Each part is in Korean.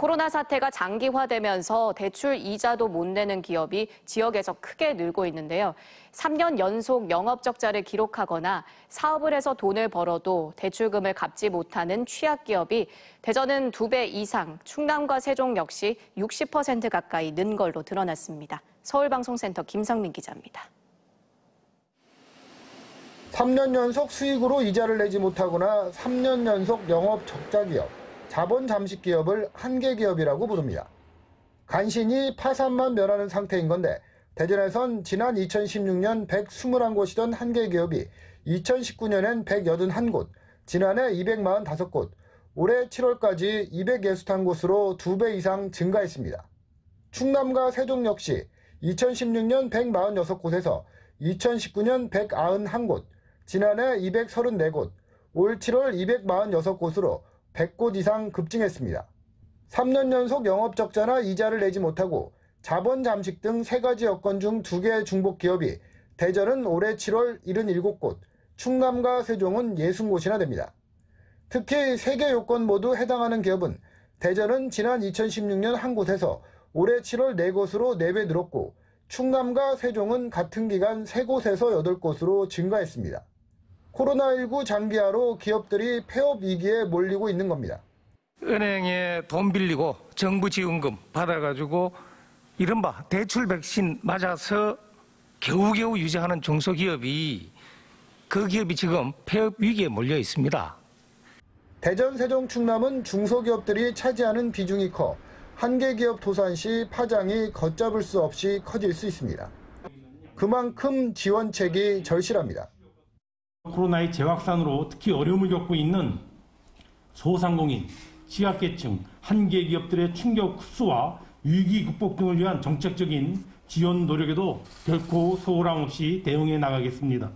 코로나 사태가 장기화되면서 대출 이자도 못 내는 기업이 지역에서 크게 늘고 있는데요. 3년 연속 영업 적자를 기록하거나 사업을 해서 돈을 벌어도 대출금을 갚지 못하는 취약 기업이 대전은 2배 이상, 충남과 세종 역시 60% 가까이 는 걸로 드러났습니다. 서울방송센터 김성민 기자입니다. 3년 연속 수익으로 이자를 내지 못하거나 3년 연속 영업 적자 기업, 자본 잠식 기업을 한계 기업이라고 부릅니다. 간신히 파산만 면하는 상태인 건데 대전에선 지난 2016년 121곳이던 한계 기업이 2019년엔 181곳, 지난해 245곳, 올해 7월까지 261곳으로 2배 이상 증가했습니다. 충남과 세종 역시 2016년 146곳에서 2019년 191곳, 지난해 234곳, 올 7월 246곳으로 100곳 이상 급증했습니다. 3년 연속 영업 적자나 이자를 내지 못하고 자본 잠식 등 3가지 여건 중 2개의 중복 기업이 대전은 올해 7월 77곳, 충남과 세종은 60곳이나 됩니다. 특히 3개 요건 모두 해당하는 기업은 대전은 지난 2016년 한 곳에서 올해 7월 4곳으로 4배 늘었고 충남과 세종은 같은 기간 3곳에서 8곳으로 증가했습니다. 코로나19 장기화로 기업들이 폐업 위기에 몰리고 있는 겁니다. 은행에 돈 빌리고 정부 지원금 받아가지고 이른바 대출 백신 맞아서 겨우겨우 유지하는 중소기업이 그 기업이 지금 폐업 위기에 몰려 있습니다. 대전, 세종, 충남은 중소기업들이 차지하는 비중이 커 한계 기업 도산 시 파장이 걷잡을 수 없이 커질 수 있습니다. 그만큼 지원책이 절실합니다. 코로나의 재확산으로 특히 어려움을 겪고 있는 소상공인, 취약계층, 한계 기업들의 충격 흡수와 위기 극복 등을 위한 정책적인 지원 노력에도 결코 소홀함 없이 대응해 나가겠습니다.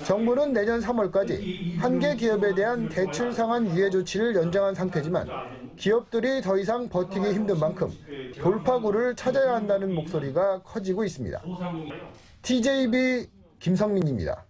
정부는 내년 3월까지 한계 기업에 대한 대출 상한 유예 조치를 연장한 상태지만 기업들이 더 이상 버티기 힘든 만큼 돌파구를 찾아야 한다는 목소리가 커지고 있습니다. TJB 김성민입니다.